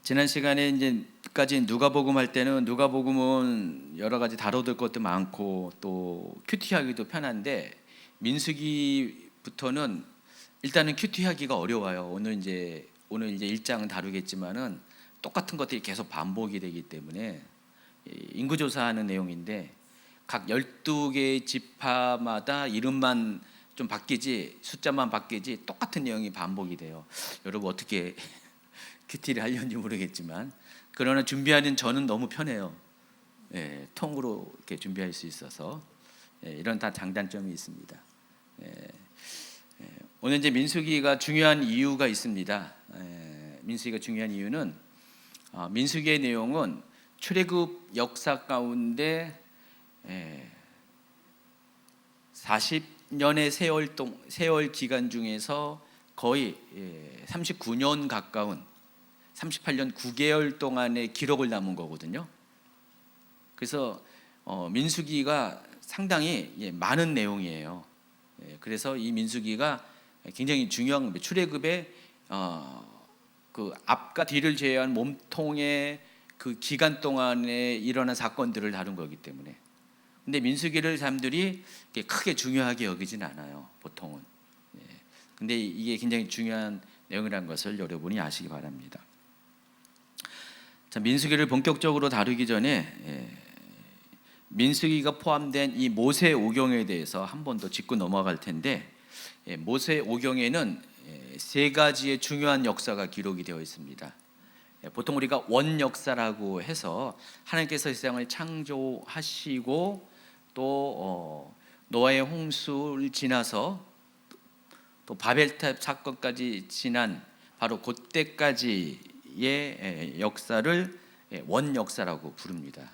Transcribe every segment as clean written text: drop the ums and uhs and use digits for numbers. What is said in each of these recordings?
지난 시간에 이제까지 누가복음 할 때는 누가복음은 여러 가지 다뤄둘 것도 많고 또 큐티하기도 편한데 민수기부터는 일단은 큐티하기가 어려워요. 오늘 이제 1장은 다루겠지만은 똑같은 것들이 계속 반복이 되기 때문에 인구조사하는 내용인데 각 12개의 지파마다 이름만 좀 바뀌지 숫자만 바뀌지 똑같은 내용이 반복이 돼요. 여러분 어떻게 큐티를 하려는지 모르겠지만 그러나 준비하는 저는 너무 편해요. 통으로 이렇게 준비할 수 있어서 이런 다 장단점이 있습니다. 오늘 이제 민수기가 중요한 이유가 있습니다. 민수기가 중요한 이유는 민수기의 내용은 출애굽 역사 가운데 40년의 세월 기간 중에서 거의 39년 가까운 38년 9개월 동안의 기록을 남은 거거든요. 그래서 민수기가 상당히 많은 내용이에요. 그래서 이 민수기가 굉장히 중요한 겁니다. 출애굽의 그 앞과 뒤를 제외한 몸통의 그 기간 동안에 일어난 사건들을 다룬 거기 때문에. 근데 민수기를 사람들이 크게 중요하게 여기진 않아요, 보통은. 근데 이게 굉장히 중요한 내용이라는 것을 여러분이 아시기 바랍니다. 자, 민수기를 본격적으로 다루기 전에 민수기가 포함된 이 모세오경에 대해서 한 번 더 짚고 넘어갈 텐데, 모세오경에는 세 가지의 중요한 역사가 기록이 되어 있습니다. 보통 우리가 원역사라고 해서 하나님께서 세상을 창조하시고 또 노아의 홍수를 지나서 또 바벨탑 사건까지 지난 바로 그때까지의 역사를 원역사라고 부릅니다.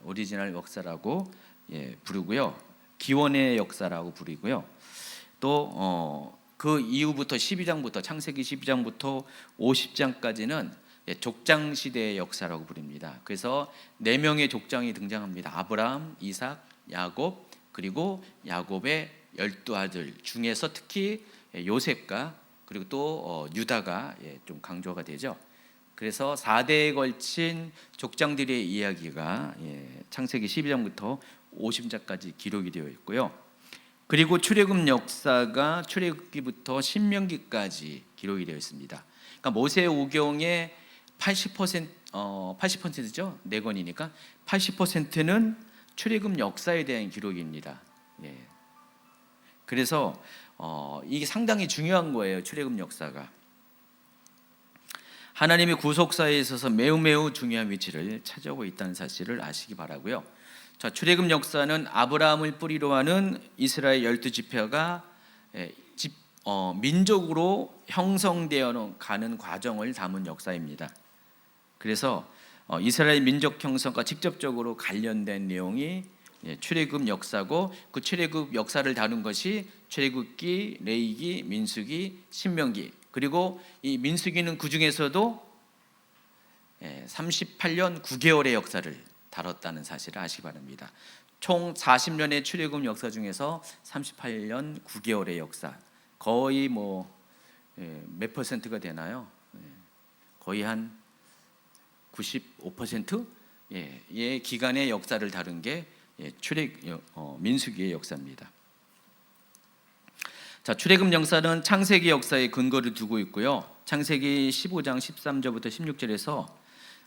오리지널 역사라고 부르고요. 기원의 역사라고 부르고요. 또 그 이후부터 12장부터 창세기 12장부터 50장까지는 족장 시대의 역사라고 부릅니다. 그래서 4명의 족장이 등장합니다. 아브라함, 이삭, 야곱, 그리고 야곱의 12아들 중에서 특히 요셉과 그리고 또 유다가 좀 강조가 되죠. 그래서 4대에 걸친 족장들의 이야기가 창세기 12장부터 50장까지 기록이 되어 있고요. 그리고 출애굽 역사가 출애굽기부터 신명기까지 기록이 되어 있습니다. 그러니까 모세오경의 80%죠. 4권이니까 80%는 출애굽 역사에 대한 기록입니다. 그래서 이게 상당히 중요한 거예요. 출애굽 역사가 하나님의 구속사에 있어서 매우 중요한 위치를 차지하고 있다는 사실을 아시기 바라고요. 자, 출애굽 역사는 아브라함을 뿌리로 하는 이스라엘 12지파가 민족으로 형성되어 가는 과정을 담은 역사입니다. 그래서 이스라엘 민족 형성과 직접적으로 관련된 내용이 출애굽 역사고, 그 출애굽 역사를 다룬 것이 출애굽기, 레위기, 민수기, 신명기. 그리고 이 민수기는 그 중에서도 38년 9개월의 역사를 다뤘다는 사실을 아시기 바랍니다. 총 40년의 출애굽 역사 중에서 38년 9개월의 역사, 거의 몇 퍼센트가 되나요? 거의 한 95%의 기간의 역사를 다룬 게 민수기의 역사입니다. 자, 출애굽 역사는 창세기 역사에 근거를 두고 있고요. 창세기 15장 13절부터 16절에서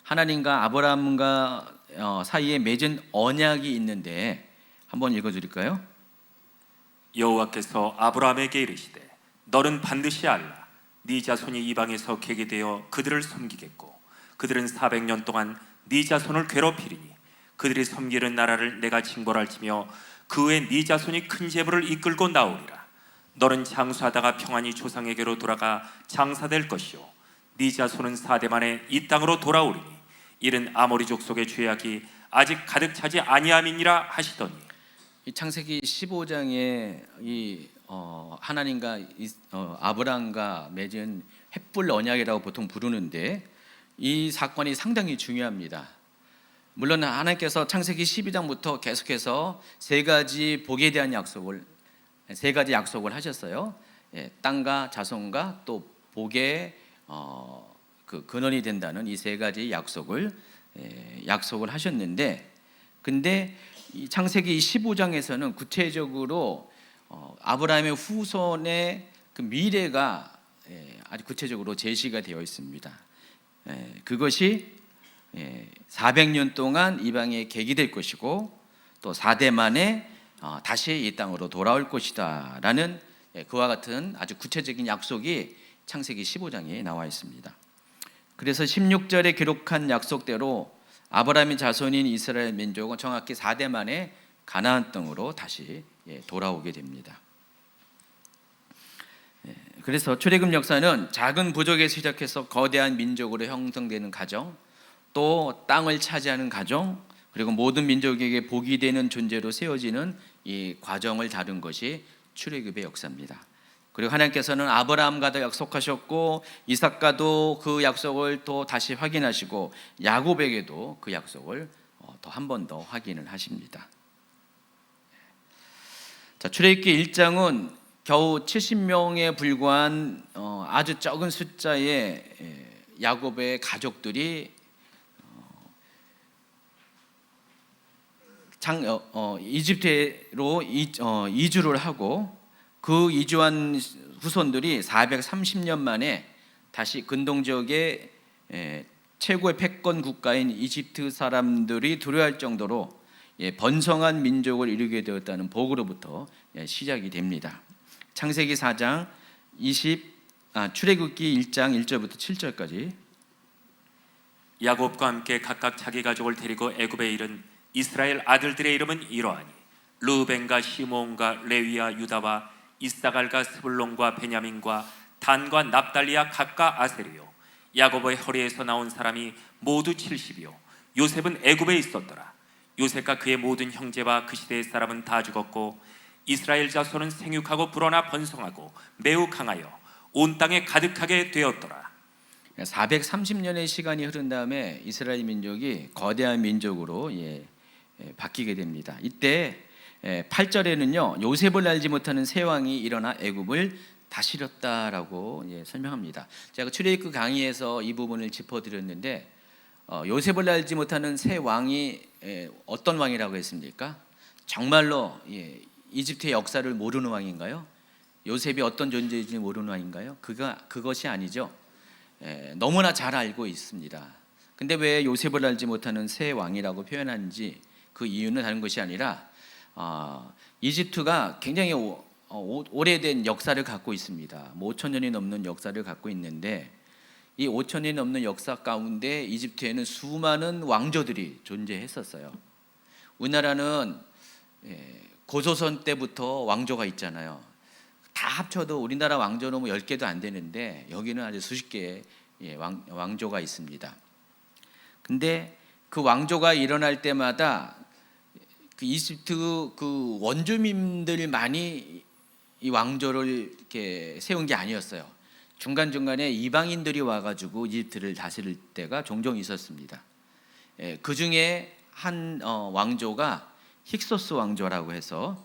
하나님과 아브라함과 사이에 맺은 언약이 있는데 한번 읽어드릴까요? 여호와께서 아브라함에게 이르시되 너는 반드시 알라. 네 자손이 이방에서 개게 되어 그들을 섬기겠고 그들은 400년 동안 네 자손을 괴롭히리니 그들이 섬기는 나라를 내가 징벌할지며 그 후에 네 자손이 큰 재물을 이끌고 나오리라. 너는 장수하다가 평안히 조상에게로 돌아가 장사될 것이요 네 자손은 4대 만에 이 땅으로 돌아오리니 이는 아모리 족속의 죄악이 아직 가득 차지 아니함이니라 하시더니. 이 창세기 15장에 이 하나님과 아브라함과 맺은 횃불 언약이라고 보통 부르는데 이 사건이 상당히 중요합니다. 물론 하나님께서 창세기 12장부터 계속해서 세 가지 약속을 하셨어요. 땅과 자손과 또 복의 그 근원이 된다는 이 세 가지 약속을 하셨는데, 근데 이 창세기 15장에서는 구체적으로 아브라함의 후손의 그 미래가 아주 구체적으로 제시가 되어 있습니다. 그것이 400년 동안 이방에 객이 될 것이고 또 4대 만에 다시 이 땅으로 돌아올 것이다라는 그와 같은 아주 구체적인 약속이 창세기 15장에 나와 있습니다. 그래서 16절에 기록한 약속대로 아브라함의 자손인 이스라엘 민족은 정확히 4대 만에 가나안 땅으로 다시 돌아오게 됩니다. 그래서 출애굽 역사는 작은 부족에서 시작해서 거대한 민족으로 형성되는 과정, 또 땅을 차지하는 과정, 그리고 모든 민족에게 복이 되는 존재로 세워지는 이 과정을 다룬 것이 출애굽의 역사입니다. 그리고 하나님께서는 아브라함과도 약속하셨고 이삭과도 그 약속을 또 다시 확인하시고 야곱에게도 그 약속을 또 한 번 더 확인을 하십니다. 자, 출애굽기 1장은 겨우 70명에 불과한 아주 적은 숫자의 야곱의 가족들이 이집트로 이주를 하고 그 이주한 후손들이 430년 만에 다시 근동 지역의 최고의 패권 국가인 이집트 사람들이 두려워할 정도로 번성한 민족을 이루게 되었다는 복으로부터 시작이 됩니다. 창세기 4장 출애굽기 1장 1절부터 7절까지. 야곱과 함께 각각 자기 가족을 데리고 애굽에 이른 이스라엘 아들들의 이름은 이러하니 르우벤과 시므온과 레위와 유다와 이사갈과 스불론과 베냐민과 단과 납달리와 gad과 아세르요. 야곱의 허리에서 나온 사람이 모두 70이요 요셉은 애굽에 있었더라. 요셉과 그의 모든 형제와 그 시대의 사람은 다 죽었고 이스라엘 자손은 생육하고 불어나 번성하고 매우 강하여 온 땅에 가득하게 되었더라. 430년의 시간이 흐른 다음에 이스라엘 민족이 거대한 민족으로 바뀌게 됩니다. 이때 8절에는요 요셉을 알지 못하는 새 왕이 일어나 애굽을 다스렸다라고 설명합니다. 제가 출애굽 강의에서 이 부분을 짚어드렸는데 요셉을 알지 못하는 새 왕이 어떤 왕이라고 했습니까? 정말로 이집트의 역사를 모르는 왕인가요? 요셉이 어떤 존재인지 모르는 왕인가요? 그것이 아니죠. 너무나 잘 알고 있습니다. 근데 왜 요셉을 알지 못하는 새 왕이라고 표현하는지 그 이유는 다른 것이 아니라 이집트가 굉장히 오래된 역사를 갖고 있습니다. 5,000년이 넘는 역사를 갖고 있는데 이 5,000년이 넘는 역사 가운데 이집트에는 수많은 왕조들이 존재했었어요. 우리나라는 고조선 때부터 왕조가 있잖아요. 다 합쳐도 우리나라 왕조는 10개도 안 되는데 여기는 아주 수십 개의 왕조가 있습니다. 근데 그 왕조가 일어날 때마다 그 이집트 그 원주민들만이 이 왕조를 이렇게 세운 게 아니었어요. 중간중간에 이방인들이 와가지고 이집트를 다스릴 때가 종종 있었습니다. 그 중에 한 왕조가 힉소스 왕조라고 해서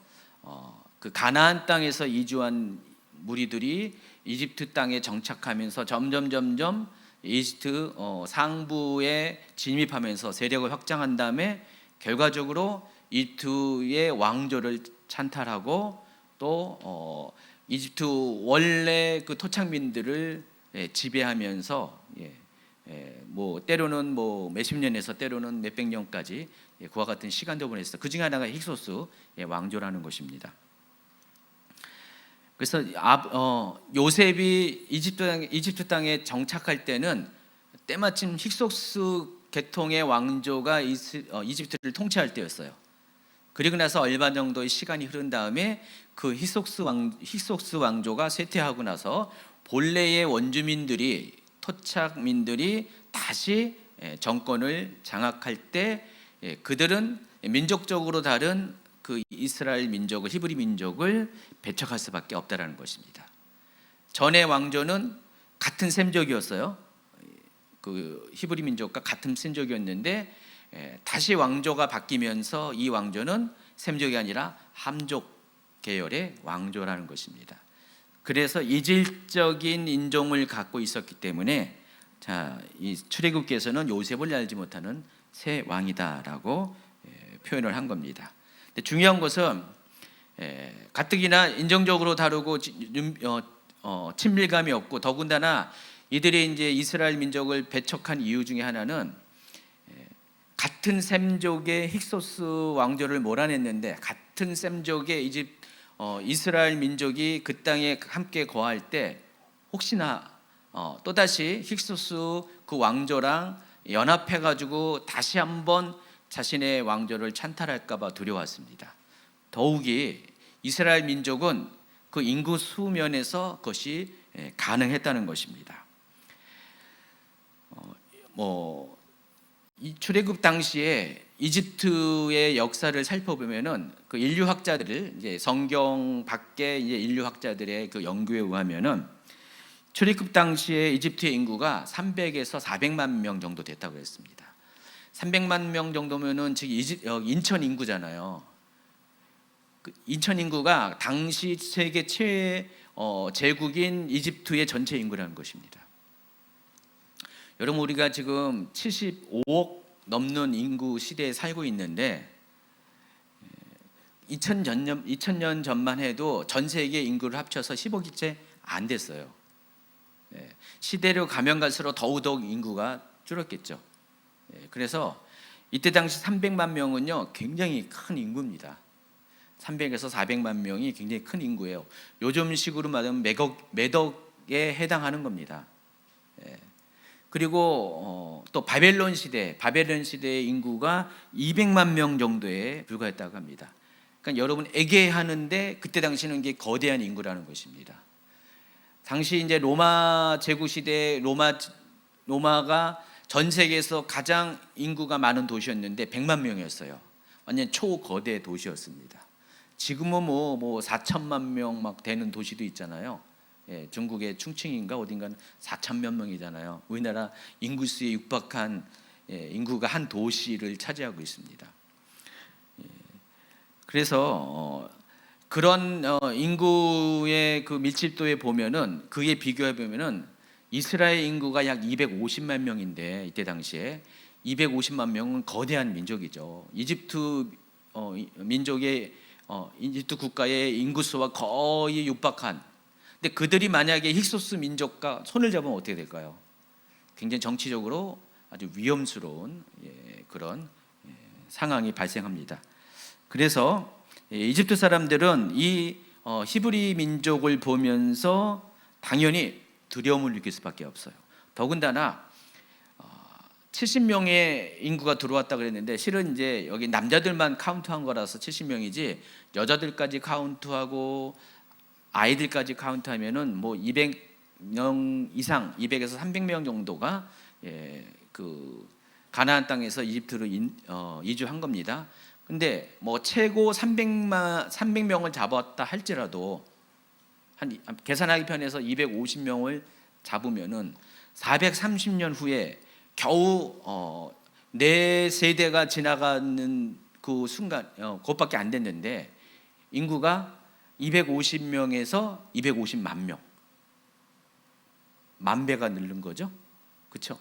그 가나안 땅에서 이주한 무리들이 이집트 땅에 정착하면서 점점 이집트 상부에 진입하면서 세력을 확장한 다음에 결과적으로 이집트의 왕조를 찬탈하고 또 이집트 원래 그 토착민들을 지배하면서 뭐 때로는 뭐 몇십 년에서 때로는 몇백 년까지 그와 같은 시간도 보냈어. 그 중에 하나가 힉소스 왕조라는 것입니다. 그래서 요셉이 이집트 땅에 정착할 때는 때마침 힉소스 계통의 왕조가 이집트를 통치할 때였어요. 그리고 나서 얼마 정도의 시간이 흐른 다음에 그 힉소스 왕조가 쇠퇴하고 나서 본래의 원주민들이 토착민들이 다시 정권을 장악할 때 그들은 민족적으로 다른 그 이스라엘 민족을 히브리 민족을 배척할 수밖에 없다라는 것입니다. 전의 왕조는 같은 셈족이었어요. 그 히브리 민족과 같은 셈족이었는데 다시 왕조가 바뀌면서 이 왕조는 셈족이 아니라 함족 계열의 왕조라는 것입니다. 그래서 이질적인 인종을 갖고 있었기 때문에 자, 이 출애굽기에서는 요셉을 알지 못하는 새 왕이다라고 표현을 한 겁니다. 근데 중요한 것은 가뜩이나 인정적으로 다루고 친밀감이 없고, 더군다나 이들이 이제 이스라엘 민족을 배척한 이유 중에 하나는 같은 셈족의 힉소스 왕조를 몰아냈는데, 같은 셈족의 이스라엘 민족이 그 땅에 함께 거할 때 혹시나 또다시 힉소스 그 왕조랑 연합해 가지고 다시 한번 자신의 왕조를 찬탈할까 봐 두려웠습니다. 더욱이 이스라엘 민족은 그 인구 수면에서 그것이 가능했다는 것입니다. 이 출애굽 당시에 이집트의 역사를 살펴보면은 그 인류학자들, 이제 성경 밖에 이제 인류학자들의 그 연구에 의하면은 출애굽 당시에 이집트의 인구가 300에서 400만 명 정도 됐다고 했습니다. 300만 명 정도면은 지금 인천 인구잖아요. 그 인천 인구가 당시 세계 최 제국인 이집트의 전체 인구라는 것입니다. 여러분, 우리가 지금 75억 넘는 인구 시대에 살고 있는데 2000년 전만 해도 전 세계 인구를 합쳐서 10억이 채 안 됐어요. 시대로 가면 갈수록 더욱 인구가 줄었겠죠. 그래서 이때 당시 300만 명은요 굉장히 큰 인구입니다. 300에서 400만 명이 굉장히 큰 인구예요. 요즘 식으로 말하면 매덕에 해당하는 겁니다. 그리고 또 바벨론 시대의 인구가 200만 명 정도에 불과했다고 합니다. 그러니까 여러분 에게하는데 그때 당시는 이게 거대한 인구라는 것입니다. 당시 이제 로마 제국 시대 로마가 전 세계에서 가장 인구가 많은 도시였는데 100만 명이었어요. 완전 초거대 도시였습니다. 지금은 뭐 4천만 명 막 되는 도시도 있잖아요. 중국의 충칭인가 어딘가는 4천몇 명이잖아요. 우리나라 인구수에 육박한 인구가 한 도시를 차지하고 있습니다. 그래서 그런 인구의 그 밀집도에 보면은, 그에 비교해 보면은 이스라엘 인구가 약 250만 명인데, 이때 당시에 250만 명은 거대한 민족이죠. 이집트 민족의 이집트 국가의 인구수와 거의 육박한. 근데 그들이 만약에 힉소스 민족과 손을 잡으면 어떻게 될까요? 굉장히 정치적으로 아주 위험스러운 그런 상황이 발생합니다. 그래서 이집트 사람들은 이 히브리 민족을 보면서 당연히 두려움을 느낄 수밖에 없어요. 더군다나 70명의 인구가 들어왔다 그랬는데, 실은 이제 여기 남자들만 카운트한 거라서 70명이지 여자들까지 카운트하고 아이들까지 카운트하면은 뭐 200명 이상, 200에서 300명 정도가 그 가나안 땅에서 이집트로 이주한 겁니다. 근데 뭐 최고 300명을 잡았다 할지라도 한 계산하기 편해서 250명을 잡으면은 430년 후에 겨우 네 세대가 지나가는 그 순간 그것밖에 안 됐는데 인구가 250명에서 250만 명, 만 배가 늘는 거죠. 그렇죠?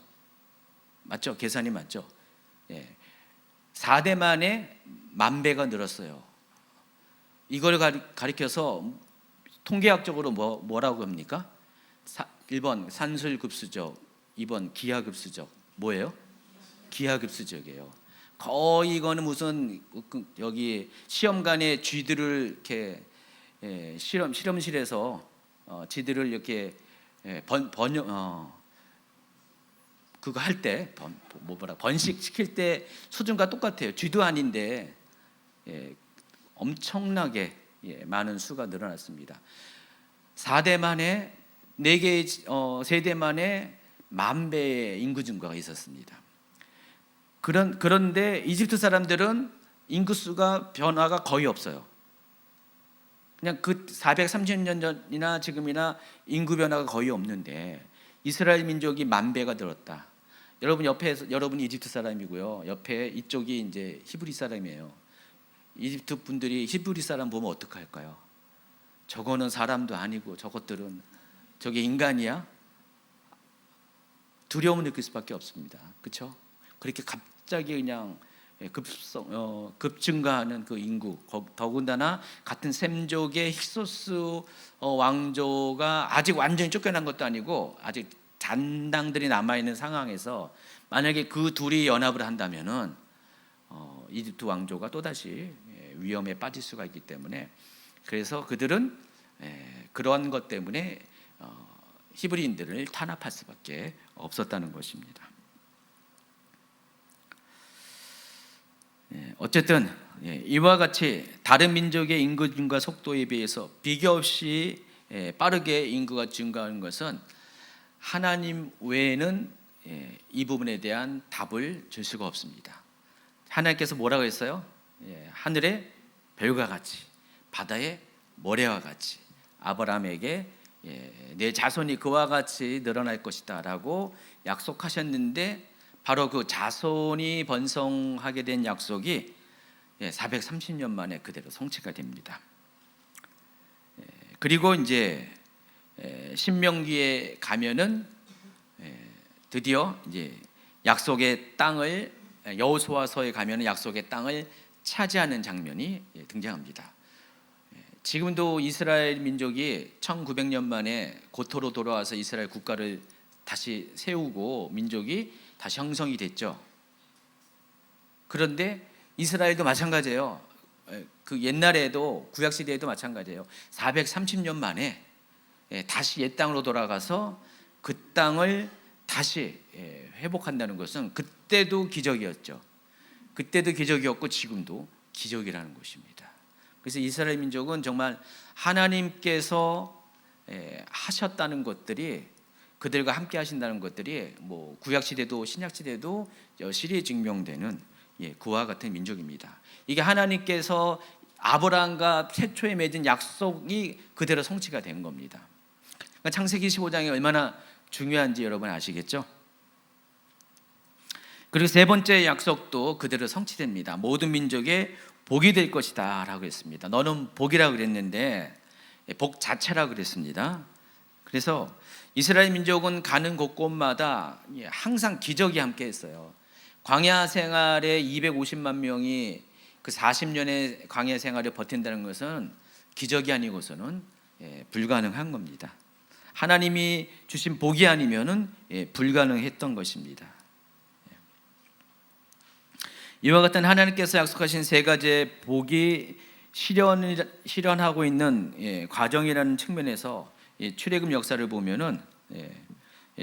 맞죠? 계산이 맞죠? 4대 만에 만 배가 늘었어요. 이걸 가리켜서 통계학적으로 뭐라고 합니까? 1번 산술급수적, 2번 기하급수적. 뭐예요? 기하급수적이에요. 거의 이거는 무슨 여기 시험관에 쥐들을 이렇게 실험실에서 쥐들을 이렇게 그거 할 때 번식 시킬 때 수준과 똑같아요. 쥐도 아닌데 엄청나게 많은 수가 늘어났습니다. 4대 만에 4개의 세대 만에 만 배의 인구 증가가 있었습니다. 그런데 이집트 사람들은 인구수가 변화가 거의 없어요. 그냥 그 430년 전이나 지금이나 인구 변화가 거의 없는데 이스라엘 민족이 만 배가 늘었다. 여러분이 이집트 사람이고요. 옆에 이쪽이 이제 히브리 사람이에요. 이집트 분들이 히브리 사람 보면 어떡할까요? 저거는 사람도 아니고 저것들은 저게 인간이야? 두려움을 느낄 수밖에 없습니다. 그렇죠? 그렇게 갑자기 그냥 급증가하는 그 인구, 더군다나 같은 셈족의 힉소스 왕조가 아직 완전히 쫓겨난 것도 아니고 아직 잔당들이 남아 있는 상황에서 만약에 그 둘이 연합을 한다면은 이집트 왕조가 또 다시 위험에 빠질 수가 있기 때문에, 그래서 그들은 그러한 것 때문에 히브리인들을 탄압할 수밖에 없었다는 것입니다. 어쨌든 이와 같이 다른 민족의 인구 증가 속도에 비해서 비교 없이 빠르게 인구가 증가하는 것은 하나님 외에는 이 부분에 대한 답을 줄 수가 없습니다. 하나님께서 뭐라고 했어요? 하늘의 별과 같이, 바다의 모래와 같이 아브라함에게 내 자손이 그와 같이 늘어날 것이다 라고 약속하셨는데, 바로 그 자손이 번성하게 된 약속이 430년 만에 그대로 성취가 됩니다. 그리고 이제 신명기에 가면은 드디어 이제 약속의 땅을, 여호수아서에 가면은 약속의 땅을 차지하는 장면이 등장합니다. 지금도 이스라엘 민족이 1900년 만에 고토로 돌아와서 이스라엘 국가를 다시 세우고 민족이 다시 형성이 됐죠. 그런데 이스라엘도 마찬가지예요. 그 옛날에도 구약 시대에도 마찬가지예요. 430년 만에 다시 옛 땅으로 돌아가서 그 땅을 다시 회복한다는 것은 그때도 기적이었죠. 그때도 기적이었고 지금도 기적이라는 것입니다. 그래서 이스라엘 민족은 정말 하나님께서 하셨다는 것들이, 그들과 함께 하신다는 것들이 뭐 구약 시대도 신약 시대도 여실히 증명되는 그와 같은 민족입니다. 이게 하나님께서 아브라함과 최초에 맺은 약속이 그대로 성취가 된 겁니다. 그러니까 창세기 15장이 얼마나 중요한지 여러분 아시겠죠? 그리고 세 번째 약속도 그대로 성취됩니다. 모든 민족의 복이 될 것이다 라고 했습니다. 너는 복이라고 그랬는데 복 자체라고 그랬습니다. 그래서 이스라엘 민족은 가는 곳곳마다 항상 기적이 함께 했어요. 광야 생활에 250만 명이 그 40년의 광야 생활을 버틴다는 것은 기적이 아니고서는 불가능한 겁니다. 하나님이 주신 복이 아니면은 불가능했던 것입니다. 이와 같은 하나님께서 약속하신 세 가지의 복이 실현하고 있는 과정이라는 측면에서 출애굽 역사를 보면은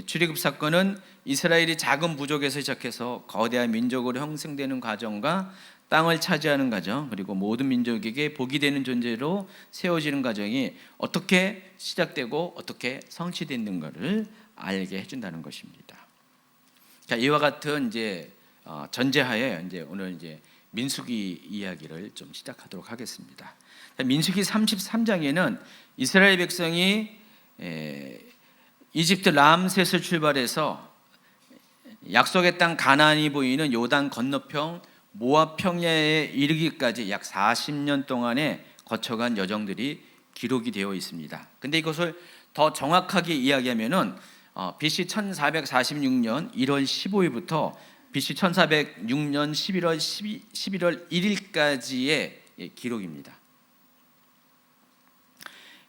출애굽 사건은 이스라엘이 작은 부족에서 시작해서 거대한 민족으로 형성되는 과정과 땅을 차지하는 과정, 그리고 모든 민족에게 복이 되는 존재로 세워지는 과정이 어떻게 시작되고 어떻게 성취됐는가를 알게 해준다는 것입니다. 자, 이와 같은 이제 전제하에 이제 오늘 이제 민수기 이야기를 좀 시작하도록 하겠습니다. 민수기 33장에는 이스라엘 백성이 이집트 람셋을 출발해서 약속의 땅 가나안이 보이는 요단 건너편 모압 평야에 이르기까지 약 40년 동안에 거쳐간 여정들이 기록이 되어 있습니다. 근데 이것을 더 정확하게 이야기하면은 BC 1446년 1월 15일부터 BC 1406년 11월 1일까지의 기록입니다.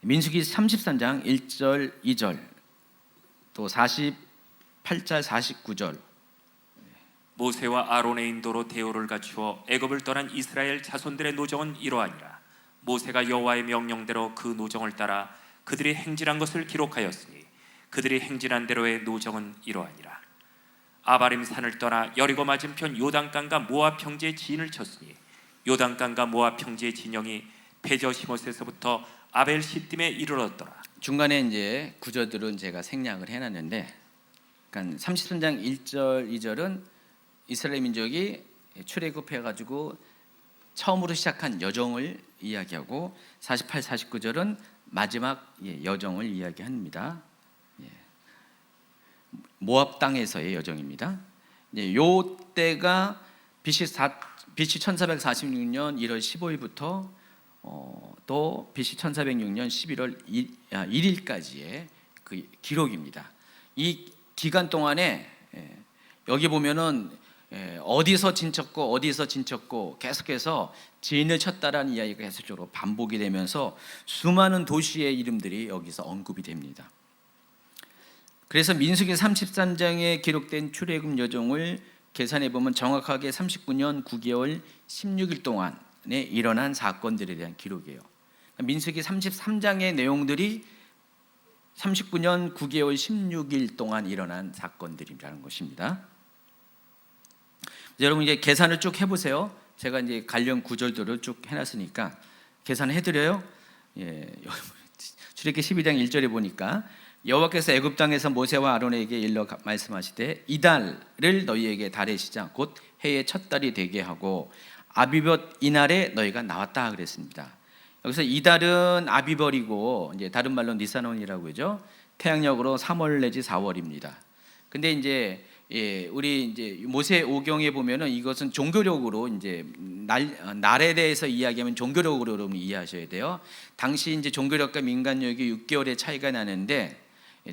민수기 33장 1절 2절 또 48절 49절 모세와 아론의 인도로 대오를 갖추어 애굽을 떠난 이스라엘 자손들의 노정은 이러하니라. 모세가 여호와의 명령대로 그 노정을 따라 그들이 행진한 것을 기록하였으니 그들이 행진한 대로의 노정은 이러하니라. 아바림 산을 떠나 여리고 맞은편 요단강과 모압 평지에 진을 쳤으니 요단강과 모압 평지의 진영이 베저시못에서부터 아벨 시딤에 이르렀더라. 중간에 이제 구절들은 제가 생략을 해놨는데, 그러니까 33장 1절 2절은 이스라엘 민족이 출애굽해가지고 처음으로 시작한 여정을 이야기하고 48, 49절은 마지막 여정을 이야기합니다. 모압 땅에서의 여정입니다. 요 때가 BC 1446년 1월 15일부터 또 BC 1406년 11월 1일까지의 그 기록입니다. 이 기간 동안에 여기 보면은 어디서 진쳤고 계속해서 진을 쳤다라는 이야기가 계속적으로 반복이 되면서 수많은 도시의 이름들이 여기서 언급이 됩니다. 그래서 민수기 33장에 기록된 출애굽 여정을 계산해 보면 정확하게 39년 9개월 16일 동안에 일어난 사건들에 대한 기록이에요. 민수기 33장의 내용들이 39년 9개월 16일 동안 일어난 사건들이라는 것입니다. 여러분 이제 계산을 쭉 해보세요. 제가 이제 관련 구절들을 쭉 해놨으니까 계산해 드려요. 출애굽기 12장 1절에 보니까 여호와께서 애굽 땅에서 모세와 아론에게 일러 말씀하시되 이달을 너희에게 달의 시작 곧 해의 첫 달이 되게 하고 아비벗 이날에 너희가 나왔다 그랬습니다. 여기서 이달은 아비벌이고 이제 다른 말로 니사논이라고 하죠. 태양력으로 3월 내지 4월입니다. 근데 이제 우리 이제 모세 오경에 보면은 이것은 종교력으로 이제 날에 대해서 이야기하면 종교력으로 여러분 이해하셔야 돼요. 당시 이제 종교력과 민간력이 6개월의 차이가 나는데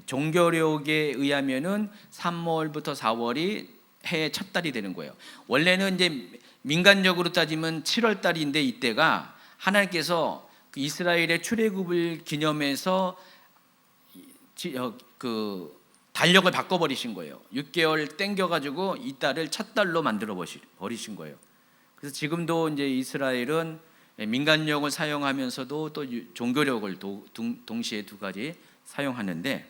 종교력에 의하면은 3월부터 4월이 해의 첫 달이 되는 거예요. 원래는 이제 민간력으로 따지면 7월 달인데 이때가 하나님께서 이스라엘의 출애굽을 기념해서 그 달력을 바꿔버리신 거예요. 6개월 땡겨가지고 이 달을 첫 달로 만들어 버리신 거예요. 그래서 지금도 이제 이스라엘은 민간력을 사용하면서도 또 종교력을 동시에 두 가지 사용하는데,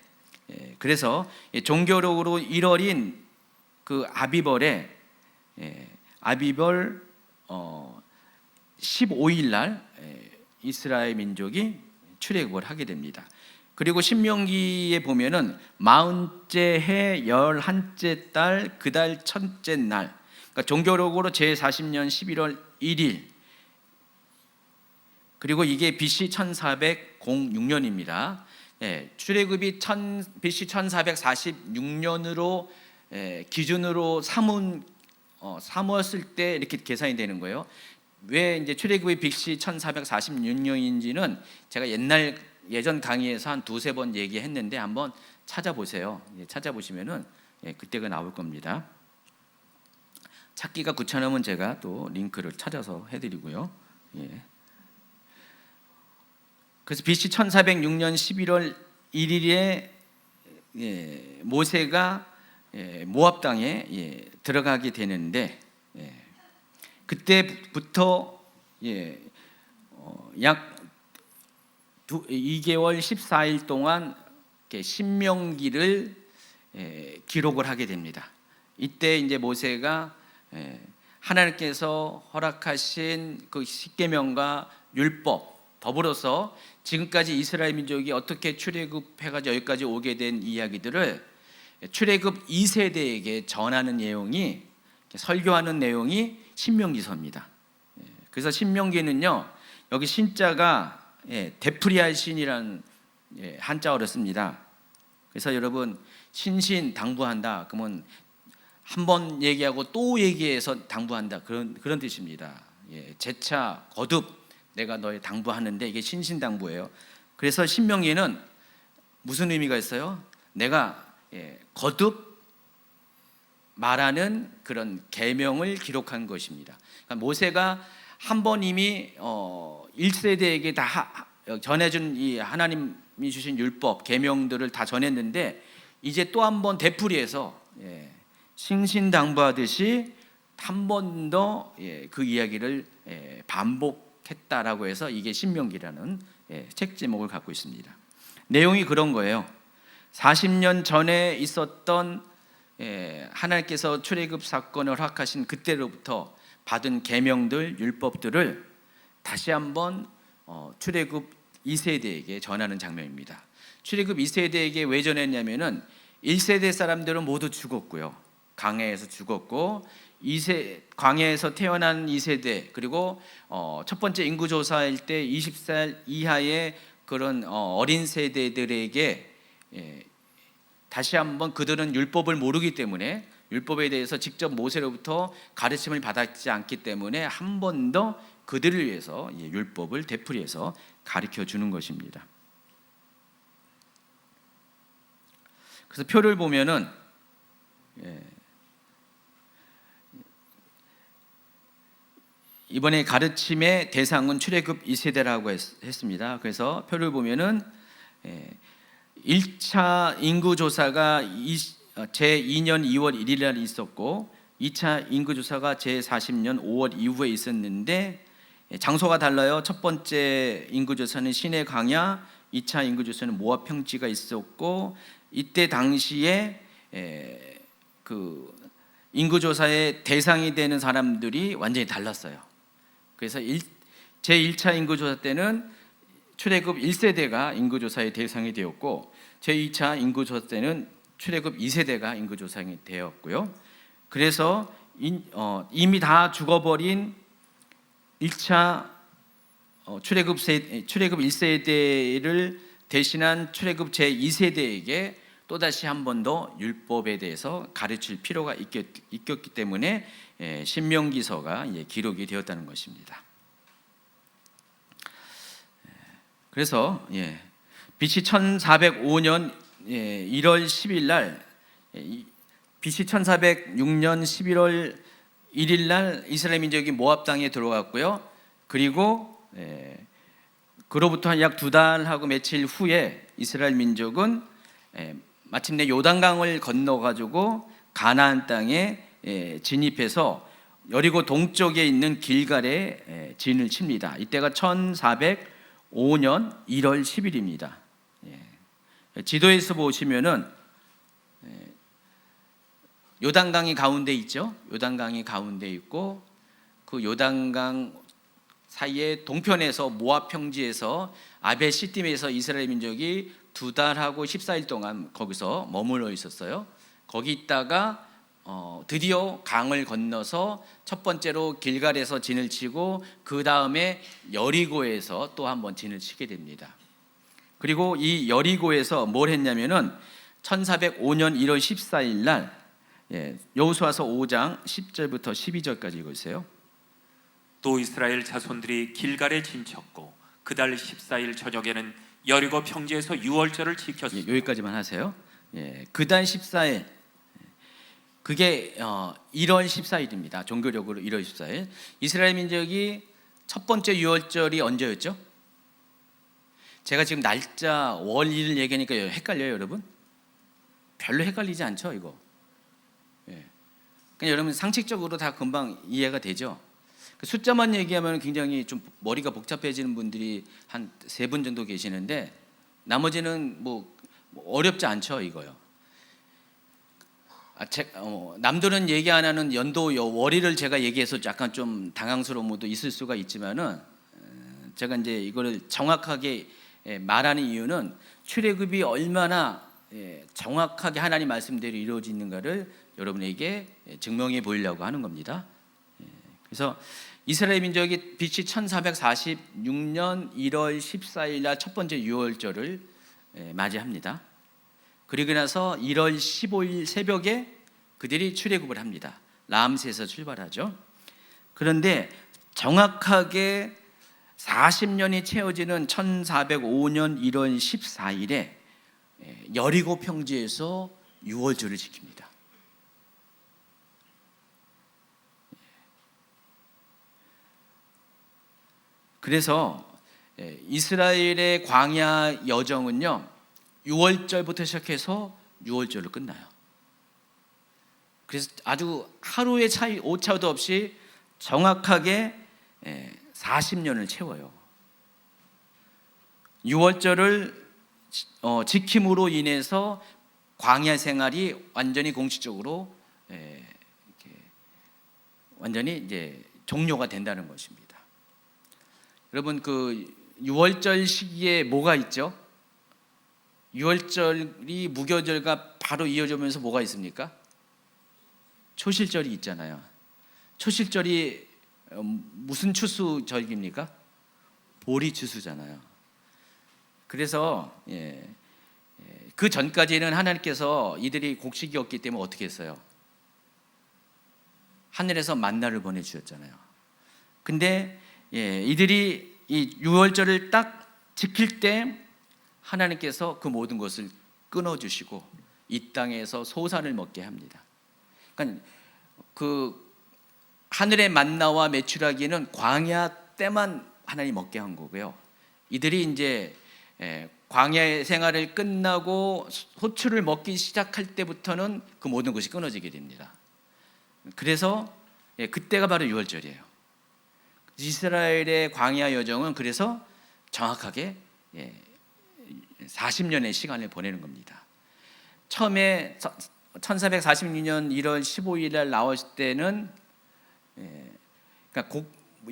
그래서 종교력으로 1월인 그 아비벌에 아비벌 15일 날 이스라엘 민족이 출애굽을 하게 됩니다. 그리고 신명기에 보면은 40째 해 11째 달 그 달 첫째 날, 그러니까 종교력으로 제40년 11월 1일, 그리고 이게 BC 1406년입니다. 출애굽이 BC 1446년으로 기준으로 삼았을 때 이렇게 계산이 되는 거예요. 왜 이제 출애굽이 BC 1446년인지는 제가 예전 강의에서 한 두세 번 얘기했는데 한번 찾아보세요. 찾아보시면은 그때가 나올 겁니다. 찾기가 귀찮으면 제가 또 링크를 찾아서 해드리고요. 그래서 BC 1406년 11월 1일에 모세가 모압 땅에 들어가게 되는데, 그때부터 약 2개월 14일 동안 신명기를 기록을 하게 됩니다. 이때 이제 모세가 하나님께서 허락하신 그 십계명과 율법 더불어서 지금까지 이스라엘 민족이 어떻게 출애굽해가지고 여기까지 오게 된 이야기들을 출애굽 2세대에게 전하는 내용이, 설교하는 내용이 신명기서입니다. 그래서 신명기는요, 여기 신자가 데프리알 신이라는 한자어를 씁니다. 그래서 여러분 신신 당부한다 그러면 한 번 얘기하고 또 얘기해서 당부한다 그런 뜻입니다. 재차 거듭 내가 너에 당부하는데 이게 신신당부예요. 그래서 신명기는 무슨 의미가 있어요? 내가 거듭 말하는 그런 계명을 기록한 것입니다. 그러니까 모세가 한 번 이미 1세대에게 다 전해준 이 하나님이 주신 율법 계명들을 다 전했는데, 이제 또 한 번 되풀이해서 신신당부하듯이 한 번 더 그 이야기를 반복했다라고 해서 이게 신명기라는 책 제목을 갖고 있습니다. 내용이 그런 거예요. 40년 전에 있었던 하나님께서 출애굽 사건을 허락하신 그때로부터 받은 계명들, 율법들을 다시 한번 출애굽 2세대에게 전하는 장면입니다. 출애굽 2세대에게 왜 전했냐면은 1세대 사람들은 모두 죽었고요. 광야에서 죽었고, 광야에서 태어난 2세대, 그리고 첫 번째 인구조사일 때 20살 이하의 그런 어린 세대들에게 다시 한번 그들은 율법을 모르기 때문에 율법에 대해서 직접 모세로부터 가르침을 받았지 않기 때문에 한 번 더 그들을 위해서 율법을 되풀이해서 가르쳐 주는 것입니다. 그래서 표를 보면은 이번에 가르침의 대상은 출애굽 2세대라고 했습니다. 그래서 표를 보면은 1차 인구조사가 제2년 2월 1일 날 있었고 2차 인구조사가 제40년 5월 이후에 있었는데 장소가 달라요. 첫 번째 인구조사는 시내 광야, 2차 인구조사는 모압 평지가 있었고 이때 당시에 그 인구조사의 대상이 되는 사람들이 완전히 달랐어요. 그래서 제1차 인구조사 때는 출애굽 1세대가 인구조사의 대상이 되었고 제2차 인구조사 때는 출애굽 2세대가 인구조상이 되었고요. 그래서 이미 다 죽어버린 1차 출애굽 1세대를 대신한 출애굽 제2세대에게 또다시 한 번 더 율법에 대해서 가르칠 필요가 있었기 때문에 신명기서가 기록이 되었다는 것입니다. 그래서 BC 1405년 1월 10일 날 BC 1406년 11월 1일 날 이스라엘 민족이 모압 땅에 들어갔고요. 그리고 그로부터 약 2달하고 며칠 후에 이스라엘 민족은 마침내 요단강을 건너 가지고 가나안 땅에 진입해서 여리고 동쪽에 있는 길갈에 진을 칩니다. 이때가 1405년 1월 10일입니다. 지도에서 보시면은 요단강이 가운데 있죠. 요단강이 가운데 있고 그 요단강 사이에 동편에서 모압 평지에서 아벨시딤에서 이스라엘 민족이 2달하고 14일 동안 거기서 머물러 있었어요. 거기 있다가 드디어 강을 건너서 첫 번째로 길갈에서 진을 치고 그 다음에 여리고에서 또 한 번 진을 치게 됩니다. 그리고 이 여리고에서 뭘 했냐면은 1405년 1월 14일 날 여호수아서 5장 10절부터 12절까지 읽으세요. 또 이스라엘 자손들이 길갈에 진쳤고 그달 14일 저녁에는 여리고 평지에서 유월절을 지켰습니다. 여기까지만 하세요. 그달 14일 그게 1월 14일입니다. 종교적으로 1월 14일. 이스라엘 민족이 첫 번째 유월절이 언제였죠? 제가 지금 날짜 월일을 얘기하니까 헷갈려요, 여러분? 별로 헷갈리지 않죠, 이거? 그냥 여러분 상식적으로 다 금방 이해가 되죠. 숫자만 얘기하면 굉장히 좀 머리가 복잡해지는 분들이 한 3분 정도 계시는데 나머지는 뭐 어렵지 않죠, 이거요. 남들은 얘기 안 하는 연도 월일을 제가 얘기해서 약간 좀 당황스러운 것도 있을 수가 있지만은 제가 이제 이거를 정확하게 말하는 이유는 출애굽이 얼마나 정확하게 하나님 말씀대로 이루어지는가를 여러분에게 증명해 보이려고 하는 겁니다. 그래서 이스라엘 민족이 BC 1446년 1월 14일 날 첫 번째 유월절을 맞이합니다. 그리고 나서 1월 15일 새벽에 그들이 출애굽을 합니다. 라암스에서 출발하죠. 그런데 정확하게 40년이 채워지는 1405년 1월 14일에 여리고 평지에서 유월절을 지킵니다. 그래서 이스라엘의 광야 여정은요 6월절부터 시작해서 6월절로 끝나요. 그래서 아주 하루의 차이 오차도 없이 정확하게 40년을 채워요. 6월절을 지킴으로 인해서 광야 생활이 완전히 공식적으로 완전히 이제 종료가 된다는 것입니다. 여러분 그 6월절 시기에 뭐가 있죠? 6월절이 무교절과 바로 이어지면서 뭐가 있습니까? 초실절이 있잖아요. 초실절이 무슨 추수절기입니까? 보리 추수잖아요. 그래서 그 전까지는 하나님께서 이들이 곡식이었기 때문에 어떻게 했어요? 하늘에서 만나를 보내주셨잖아요. 근데 이들이 이 6월절을 딱 지킬 때 하나님께서 그 모든 것을 끊어주시고 이 땅에서 소산을 먹게 합니다. 그러니까 그 하늘의 만나와 메추라기는 광야 때만 하나님 먹게 한 거고요. 이들이 이제 광야의 생활을 끝나고 소출을 먹기 시작할 때부터는 그 모든 것이 끊어지게 됩니다. 그래서 그때가 바로 유월절이에요. 이스라엘의 광야 여정은 그래서 정확하게 40년의 시간을 보내는 겁니다. 처음에 1446년 1월 15일 날 나왔을 때는 그러니까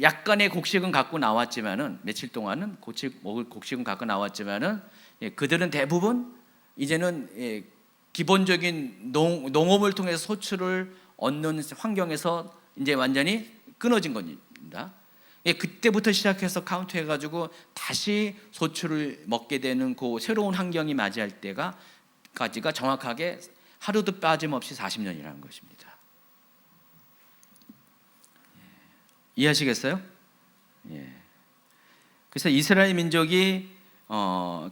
약간의 곡식은 갖고 나왔지만은 며칠 동안은 먹을 곡식은 갖고 나왔지만은 그들은 대부분 이제는 기본적인 농업을 통해서 소출을 얻는 환경에서 이제 완전히 끊어진 겁니다. 그때부터 시작해서 카운트해가지고 다시 소출을 먹게 되는 그 새로운 환경이 맞이할 때가까지가 정확하게 하루도 빠짐없이 40년이라는 것입니다. 이해하시겠어요? 그래서 이스라엘 민족이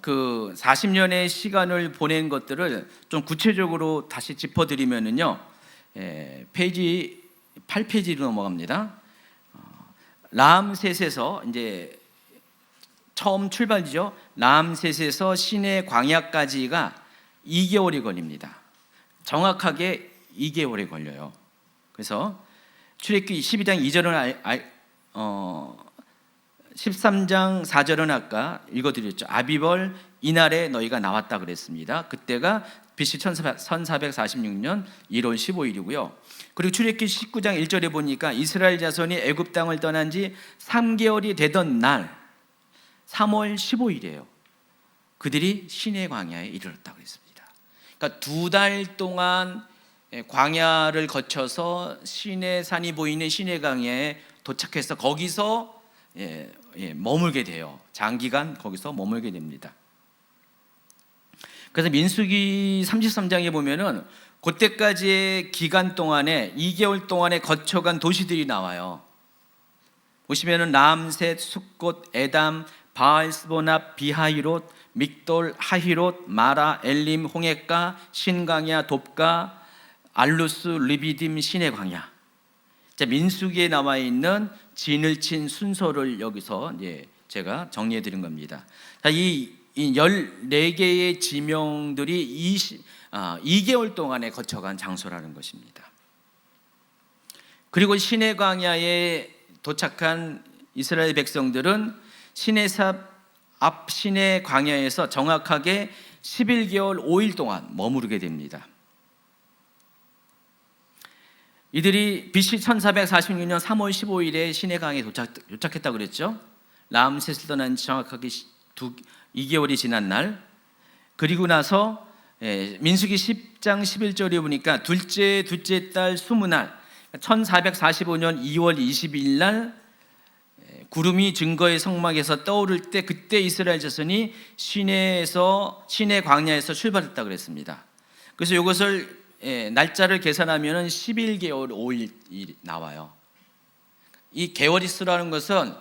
그 40년의 시간을 보낸 것들을 좀 구체적으로 다시 짚어드리면은요, 페이지 8페이지로 넘어갑니다. 람셋에서 이제 처음 출발이죠. 람셋에서 시내 광야까지가 2개월이 걸립니다. 정확하게 2개월이 걸려요. 그래서 출애굽기 12장 2절은 13장 4절은 아까 읽어드렸죠. 아비벌 이날에 너희가 나왔다 그랬습니다. 그때가 BC 1446년 1월 15일이고요. 그리고 출애굽기 19장 1절에 보니까 이스라엘 자손이 애굽 땅을 떠난 지 3개월이 되던 날 3월 15일이에요. 그들이 시내 광야에 이르렀다 그랬습니다. 그러니까 2달 동안 광야를 거쳐서 시내산이 보이는 시내 광야에 도착해서 거기서 머물게 돼요. 장기간 거기서 머물게 됩니다. 그래서 민수기 33장에 보면은 그때까지의 기간 동안에 2개월 동안에 거쳐간 도시들이 나와요. 보시면은 람셋, 숫곳, 에담, 바알스보나, 비하이롯, 믹돌, 하히롯, 마라, 엘림, 홍해가, 신광야, 돕가, 알루스, 리비딤, 시내 광야. 민수기에 나와 있는 진을 친 순서를 여기서 제가 정리해 드린 겁니다. 이 14개의 지명들이 2개월 동안에 거쳐간 장소라는 것입니다. 그리고 시내 광야에 도착한 이스라엘 백성들은 시내삽 앞 시내 광야에서 정확하게 11개월 5일 동안 머무르게 됩니다. 이들이 BC 1446년 3월 15일에 시내 광야에 도착했다고 그랬죠. 람셋을 떠난 지 정확하게 2개월이 지난 날, 그리고 나서 민수기 10장 11절에 보니까 둘째 달 20날 1445년 2월 22일 날 구름이 증거의 성막에서 떠오를 때 그때 이스라엘 자손이 시내 광야에서 출발했다고 그랬습니다. 그래서 이것을 날짜를 계산하면 11개월 5일이 나와요. 이 개월이 수라는 것은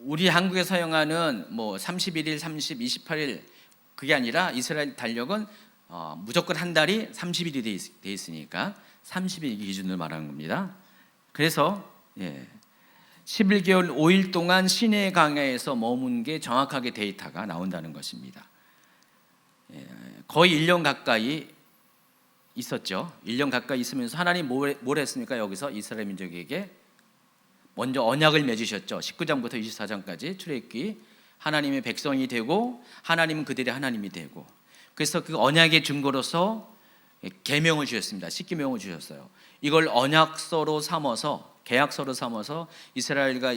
우리 한국에 사용하는 31일, 30, 28일 그게 아니라 이스라엘 달력은 무조건 한 달이 30일이 돼 있으니까 30일 기준으로 말하는 겁니다. 그래서 11개월 5일 동안 시내 광야에서 머문 게 정확하게 데이터가 나온다는 것입니다. 거의 1년 가까이 있었죠. 1년 가까이 있으면서 하나님 뭘 했습니까? 여기서 이스라엘 민족에게 먼저 언약을 맺으셨죠. 19장부터 24장까지 출애굽기 하나님의 백성이 되고 하나님은 그들의 하나님이 되고, 그래서 그 언약의 증거로서 계명을 주셨습니다. 십계명을 주셨어요. 이걸 언약서로 삼아서 계약서로 삼아서 이스라엘과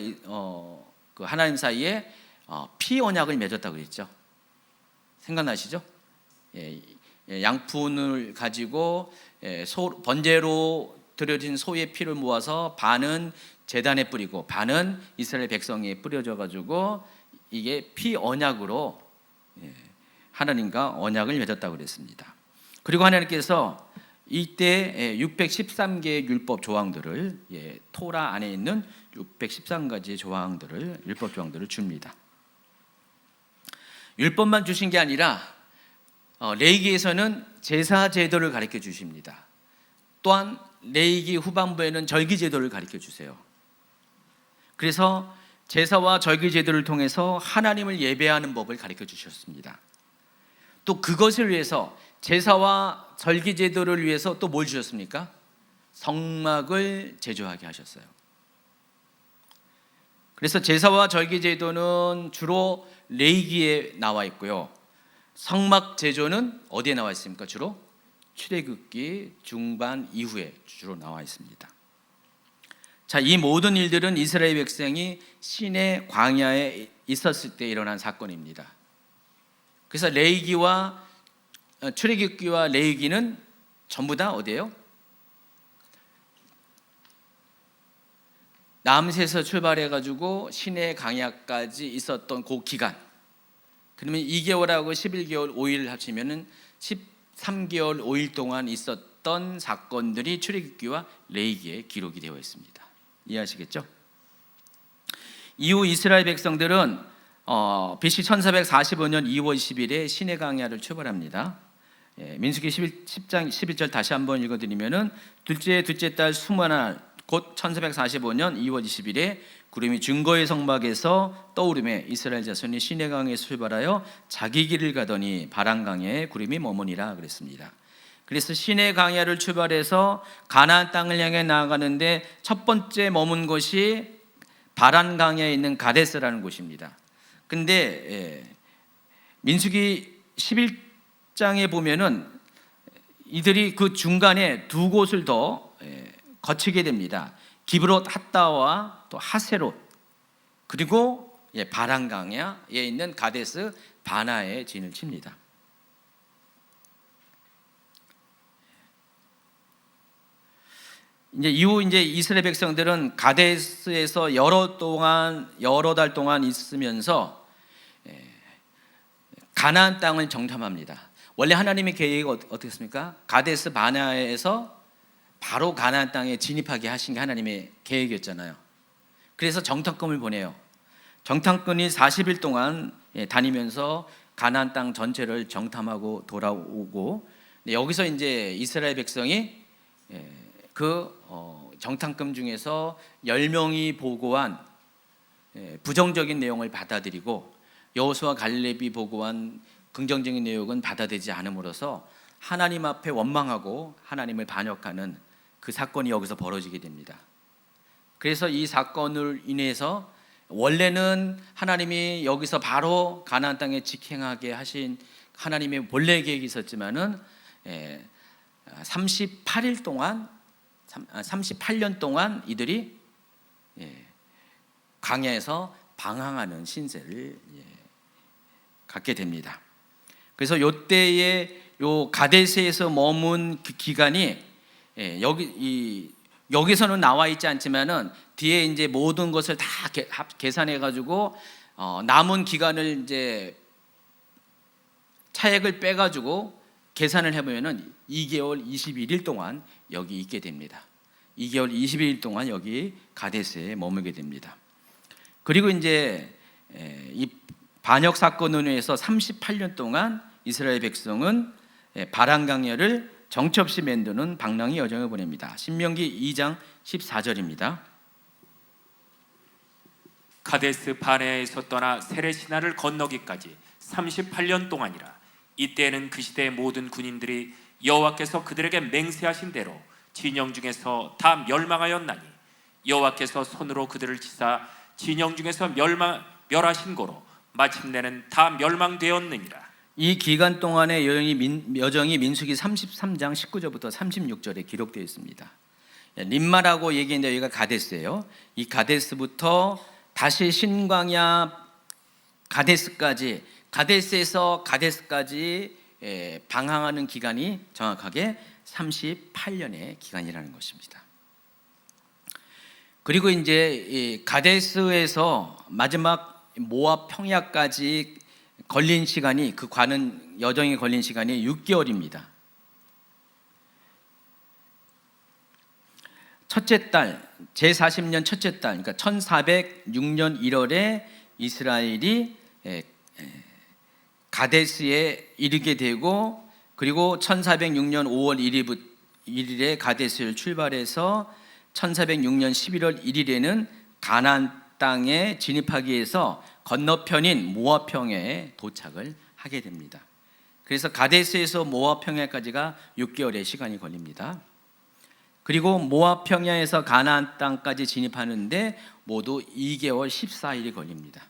그 하나님 사이에 피 언약을 맺었다고 그랬죠. 생각나시죠? 양푼을 가지고 번제로 드려진 소의 피를 모아서 반은 제단에 뿌리고 반은 이스라엘 백성에 뿌려져 가지고 이게 피 언약으로 하나님과 언약을 맺었다고 그랬습니다. 그리고 하나님께서 이때 613개의 율법 조항들을 토라 안에 있는 613가지의 조항들을 율법 조항들을 줍니다. 율법만 주신 게 아니라 레위기에서는 제사 제도를 가르쳐 주십니다. 또한 레위기 후반부에는 절기 제도를 가르쳐 주세요. 그래서 제사와 절기 제도를 통해서 하나님을 예배하는 법을 가르쳐 주셨습니다. 또 그것을 위해서 제사와 절기 제도를 위해서 또 뭘 주셨습니까? 성막을 제조하게 하셨어요. 그래서 제사와 절기 제도는 주로 레위기에 나와 있고요. 성막 제조는 어디에 나와 있습니까? 주로 출애굽기 중반 이후에 주로 나와 있습니다. 자, 이 모든 일들은 이스라엘 백성이 시내 광야에 있었을 때 일어난 사건입니다. 그래서 레위기와 출애굽기와 레위기는 전부 다 어디예요? 남새에서 출발해 가지고 시내 광야까지 있었던 그 기간. 그러면 2개월하고 11개월 5일 합치면은 13개월 5일 동안 있었던 사건들이 출애굽기와 레위기에 기록이 되어 있습니다. 이해하시겠죠? 이후 이스라엘 백성들은 BC 1445년 2월 10일에 시내 광야를 출발합니다. 민수기 10장 11절 다시 한번 읽어드리면은 둘째 달 20날 곧 1445년 2월 20일에 구름이 증거의 성막에서 떠오르매 이스라엘 자손이 시내강에 출발하여 자기 길을 가더니 바란강에 구름이 머무니라 그랬습니다. 그래서 시내강야를 출발해서 가나안 땅을 향해 나아가는데 첫 번째 머문 곳이 바란강에 있는 가데스라는 곳입니다. 근데 민수기 11장에 보면은 이들이 그 중간에 두 곳을 더 거치게 됩니다. 기브롯 핫다와 또 하세롯, 그리고 바란강야에 있는 가데스 바나에 진을 칩니다. 이후 이스라엘 백성들은 가데스에서 여러 달 동안 있으면서 가나안 땅을 정탐합니다. 원래 하나님의 계획이 어떻습니까? 가데스 바나에서 바로 가나안 땅에 진입하게 하신 게 하나님의 계획이었잖아요. 그래서 정탐꾼을 보내요. 정탐꾼이 40일 동안 다니면서 가나안 땅 전체를 정탐하고 돌아오고, 여기서 이제 이스라엘 백성이 그 정탐꾼 중에서 10명이 보고한 부정적인 내용을 받아들이고 여호수아 갈렙이 보고한 긍정적인 내용은 받아들이지 않음으로써 하나님 앞에 원망하고 하나님을 반역하는 그 사건이 여기서 벌어지게 됩니다. 그래서 이 사건을 인해서 원래는 하나님이 여기서 바로 가나안 땅에 직행하게 하신 하나님의 본래 계획이 있었지만은 38년 동안 이들이 광야에서 방황하는 신세를 갖게 됩니다. 그래서 이때에 요 가데스에서 머문 그 기간이 여기서는 나와 있지 않지만은 뒤에 이제 모든 것을 다 계산해 가지고 남은 기간을 이제 차액을 빼 가지고 계산을 해보면은 2개월 21일 동안 여기 있게 됩니다. 2개월 21일 동안 여기 가데스에 머물게 됩니다. 그리고 이제 이 반역 사건으로 인해서 38년 동안 이스라엘 백성은 바란강야를 정처 없이 맴도는 방랑의 여정을 보냅니다. 신명기 2장 14절입니다. 카데스 바네아에서 떠나 세레시나를 건너기까지 38년 동안이라. 이때에는 그 시대의 모든 군인들이 여호와께서 그들에게 맹세하신 대로 진영 중에서 다 멸망하였나니 여호와께서 손으로 그들을 치사 진영 중에서 멸하신 고로 마침내는 다 멸망되었느니라. 이 기간 동안의 여정이 민수기 33장 19절부터 36절에 기록되어 있습니다. 림마라고 얘기했는데 여기가 가데스예요. 이 가데스부터 다시 신광야 가데스까지, 가데스에서 가데스까지 방황하는 기간이 정확하게 38년의 기간이라는 것입니다. 그리고 이제 가데스에서 마지막 모압 평야까지 걸린 시간이, 그 가는 여정이 걸린 시간이 6개월입니다. 첫째 달, 제40년 첫째 달, 그러니까 1406년 1월에 이스라엘이 가데스에 이르게 되고, 그리고 1406년 5월 1일에 가데스를 출발해서 1406년 11월 1일에는 가나안 땅에 진입하기 위해서 건너편인 모압 평야에 도착을 하게 됩니다. 그래서 가데스에서 모압 평야까지가 6개월의 시간이 걸립니다. 그리고 모압 평야에서 가나안 땅까지 진입하는데 모두 2개월 14일이 걸립니다.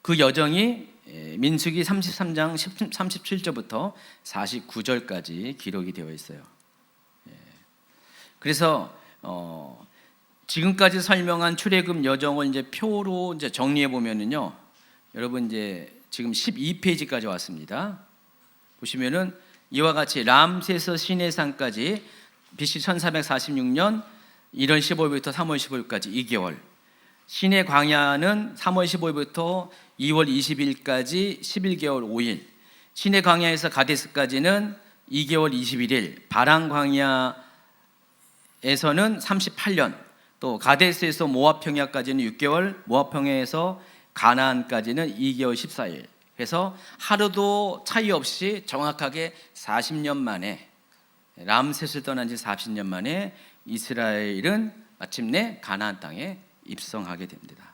그 여정이 민수기 33장 37절부터 49절까지 기록이 되어 있어요. 그래서 지금까지 설명한 출애굽 여정을 이제 표로 이제 정리해 보면은요, 여러분 이제 지금 12페이지까지 왔습니다. 보시면은 이와 같이 람세스 시내산까지 BC 1446년 1월 15일부터 3월 15일까지 2개월, 시내 광야는 3월 15일부터 2월 20일까지 11개월 5일, 시내 광야에서 가데스까지는 2개월 21일, 바란 광야에서는 38년, 또 가데스에서 모압 평야까지는 6개월, 모압 평야에서 가나안까지는 2개월 14일. 그래서 하루도 차이 없이 정확하게 40년 만에, 람셋을 떠난 지 40년 만에 이스라엘은 마침내 가나안 땅에 입성하게 됩니다.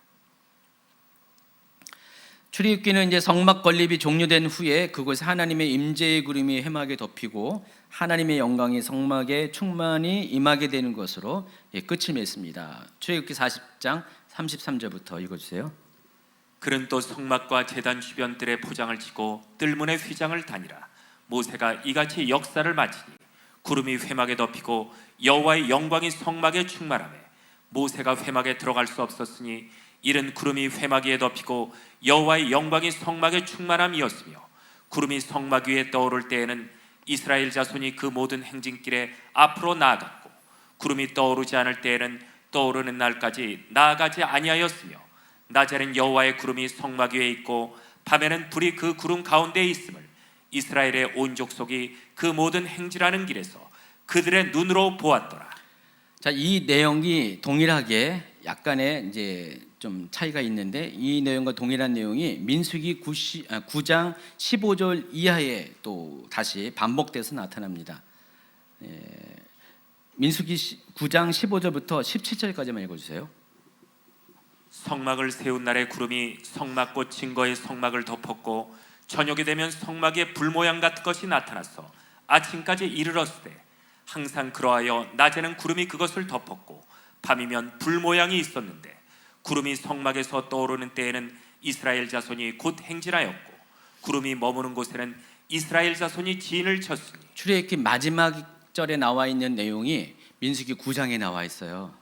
출애굽기는 이제 성막 건립이 종료된 후에 그곳에 하나님의 임재의 구름이 해막에 덮이고 하나님의 영광이 성막에 충만히 임하게 되는 것으로 끝을 맺습니다. 출애굽기 40장 33절부터 읽어주세요. 그는 또 성막과 제단 주변 뜰에 포장을 치고 뜰문에 휘장을 다니라. 모세가 이같이 역사를 마치니 구름이 회막에 덮이고 여호와의 영광이 성막에 충만하매 모세가 회막에 들어갈 수 없었으니 이는 구름이 회막 위에 덮이고 여호와의 영광이 성막에 충만함이었으며, 구름이 성막 위에 떠오를 때에는 이스라엘 자손이 그 모든 행진길에 앞으로 나아갔고 구름이 떠오르지 않을 때에는 떠오르는 날까지 나아가지 아니하였으며, 낮에는 여호와의 구름이 성막 위에 있고 밤에는 불이 그 구름 가운데에 있음을 이스라엘의 온 족속이 그 모든 행진하는 길에서 그들의 눈으로 보았더라. 자, 이 내용이 동일하게 약간의 이제 좀 차이가 있는데, 이 내용과 동일한 내용이 민수기 9장 15절 이하에 또 다시 반복돼서 나타납니다. 민수기 9장 15절부터 17절까지만 읽어주세요. 성막을 세운 날에 구름이 성막꽃 증거의 성막을 덮었고 저녁이 되면 성막 위에 불 모양 같은 것이 나타나서 아침까지 이르렀을 때 항상 그러하여 낮에는 구름이 그것을 덮었고 밤이면 불 모양이 있었는데, 구름이 성막에서 떠오르는 때에는 이스라엘 자손이 곧 행진하였고 구름이 머무는 곳에는 이스라엘 자손이 진을 쳤으니. 출애굽기 마지막 절에 나와 있는 내용이 민수기 9장에 나와 있어요.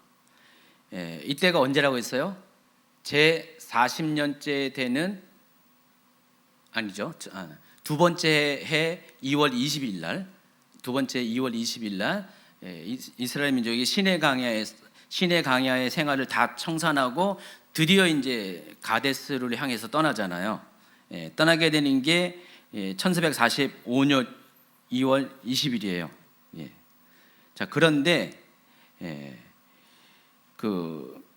이때가 언제라고 했어요? 제 40년째 되는, 아니죠, 두 번째 해 2월 20일 날, 두 번째 2월 20일 날 이스라엘 민족이 시내 강야의 생활을 다 청산하고 드디어 이제 가데스를 향해서 떠나잖아요. 떠나게 되는 게 1445년 2월 20일이에요. 자, 그런데 그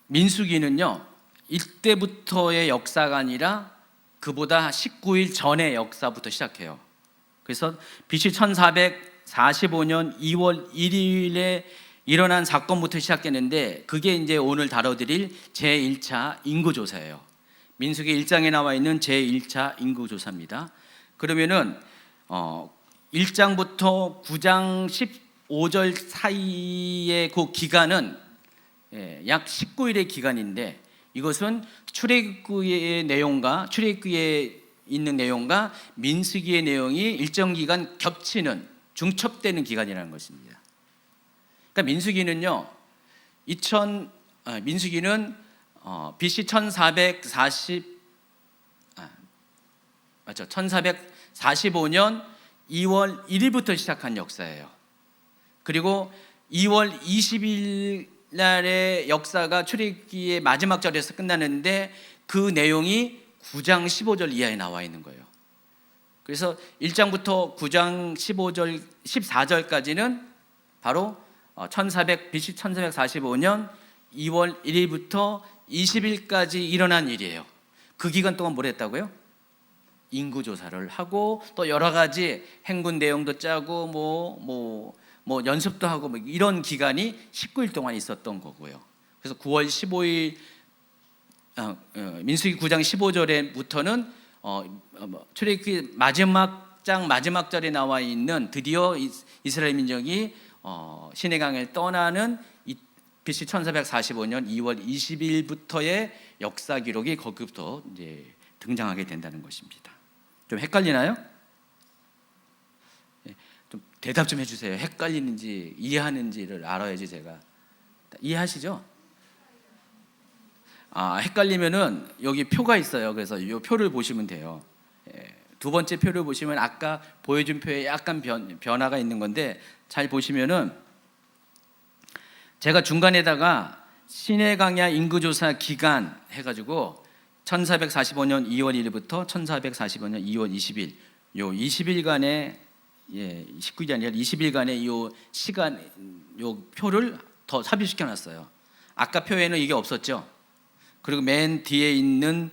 민수기는요, 이때부터의 역사가 아니라 그보다 19일 전의 역사부터 시작해요. 그래서 BC 1445년 2월 1일에 일어난 사건부터 시작했는데, 그게 이제 오늘 다뤄드릴 제1차 인구조사예요. 민수기 1장에 나와 있는 제1차 인구조사입니다. 그러면은 1장부터 9장 15절 사이의 그 기간은 약 19일의 기간인데, 이것은 출애굽기의 내용과 출애굽기에 있는 내용과 민수기의 내용이 일정 기간 겹치는, 중첩되는 기간이라는 것입니다. 그러니까 민수기는 BC 1445년 2월 1일부터 시작한 역사예요. 그리고 2월 20일 날의 역사가 출애굽기의 마지막 절에서 끝나는데, 그 내용이 9장 15절 이하에 나와 있는 거예요. 그래서 1장부터 9장 15절 14절까지는 바로 BC 1445년 2월 1일부터 20일까지 일어난 일이에요. 그 기간 동안 뭘 했다고요? 인구 조사를 하고 또 여러 가지 행군 내용도 짜고 뭐 연습도 하고 뭐 이런 기간이 19일 동안 있었던 거고요. 그래서 9월 15일 민수기 9장 15절에부터는 출애굽기 마지막 장 마지막 절에 나와 있는 드디어 이스라엘 민족이 시내강을 떠나는 BC 1445년 2월 20일부터의 역사 기록이 거기부터 이제 등장하게 된다는 것입니다. 좀 헷갈리나요? 좀 대답 좀 해주세요. 헷갈리는지 이해하는지를 알아야지 제가. 이해하시죠? 헷갈리면은 여기 표가 있어요. 그래서 이 표를 보시면 돼요. 두 번째 표를 보시면 아까 보여준 표에 약간 변화가 있는 건데 잘 보시면은 제가 중간에다가 시내강야 인구조사 기간 해가지고 1445년 2월 1일부터 1445년 2월 20일 요 20일간의 19일이 아니라 20일간의 요 시간 요 표를 더 삽입시켜 놨어요. 아까 표에는 이게 없었죠. 그리고 맨 뒤에 있는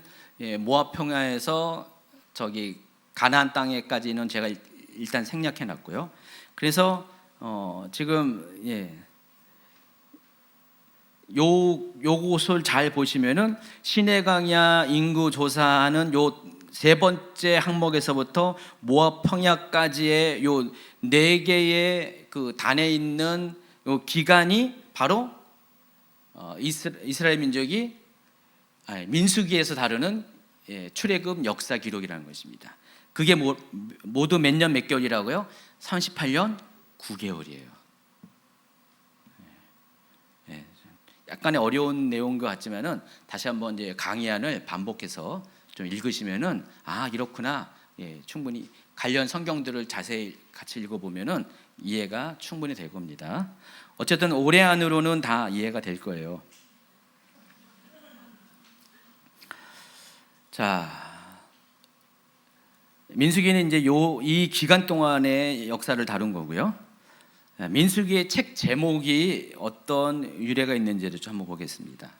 모압 평야에서 저기 가나안 땅에까지는 제가 일단 생략해 놨고요. 그래서 지금 요곳을 잘 보시면은 시내강야 인구 조사하는 요 세 번째 항목에서부터 모압 평야까지의 요 네 개의 그 단에 있는 요 기간이 바로 이스라엘 민족이 민수기에서 다루는 출애굽 역사 기록이라는 것입니다. 그게 모두 몇 년 몇 개월이라고요? 38년 9개월이에요. 약간의 어려운 내용인 것 같지만은 다시 한번 이제 강의안을 반복해서 좀 읽으시면은 이렇구나. 충분히 관련 성경들을 자세히 같이 읽어보면은 이해가 충분히 될 겁니다. 어쨌든 올해 안으로는 다 이해가 될 거예요. 자, 민수기는 이제 이 기간 동안의 역사를 다룬 거고요. 민수기의 책 제목이 어떤 유래가 있는지를 좀 한번 보겠습니다.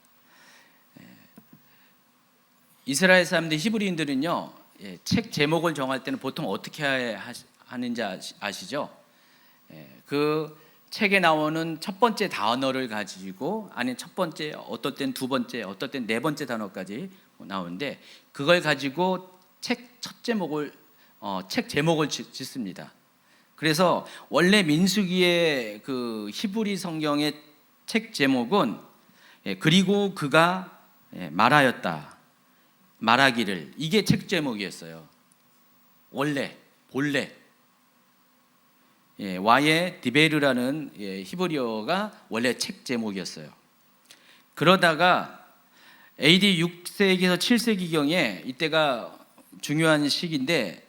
이스라엘 사람들 히브리인들은요, 책 제목을 정할 때는 보통 어떻게 하는지 아시죠? 그 책에 나오는 첫 번째 단어를 가지고 아니 첫 번째, 어떨 땐 두 번째, 어떨 땐 네 번째 단어까지 나오는데 그걸 가지고 책 제목을 짓습니다. 그래서 원래 민수기의 그 히브리 성경의 책 제목은 그리고 그가 말하기를 이게 책 제목이었어요. 본래 와예 디베르라는 히브리어가 원래 책 제목이었어요. 그러다가 AD 6세기에서 7세기경에 이때가 중요한 시기인데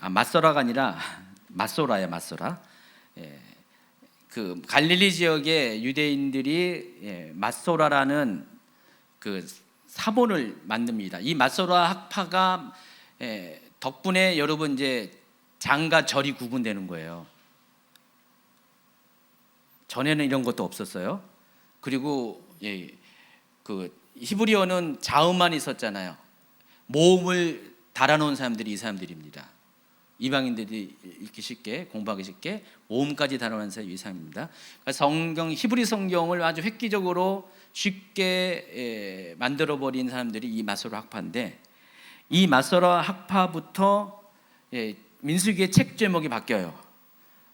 맞소라가 아니라 맞소라. 그 갈릴리 지역의 유대인들이 맞소라라는 그 사본을 만듭니다. 이 맞소라 학파가 덕분에 여러분 이제 장과 절이 구분되는 거예요. 전에는 이런 것도 없었어요. 그리고 그 히브리어는 자음만 있었잖아요. 모음을 달아놓은 사람들이 이 사람들입니다. 이방인들이 읽기 쉽게 공부하기 쉽게 모음까지 달아놓은 사람이 이 사람입니다. 그러니까 히브리 성경을 아주 획기적으로 쉽게 만들어버린 사람들이 이 마소라 학파인데 이 마소라 학파부터 민수기의 책 제목이 바뀌어요.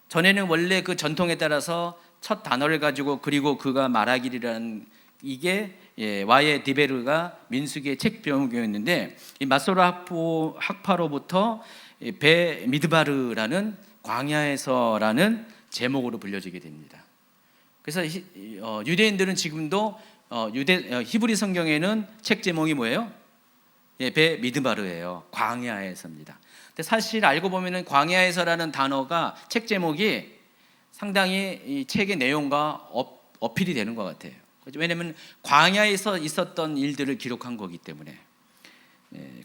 전에는 원래 그 전통에 따라서 첫 단어를 가지고 그리고 그가 말하기라는 이게 와예 디베르가 민수기의 책 제목이었는데 이 마소라 학파로부터 베 미드바르라는 광야에서라는 제목으로 불려지게 됩니다. 그래서 유대인들은 지금도 히브리 성경에는 책 제목이 뭐예요? 베 미드바르예요. 광야에서입니다. 근데 사실 알고 보면은 광야에서라는 단어가 책 제목이 상당히 이 책의 내용과 어필이 되는 것 같아요. 왜냐하면 광야에서 있었던 일들을 기록한 거기 때문에.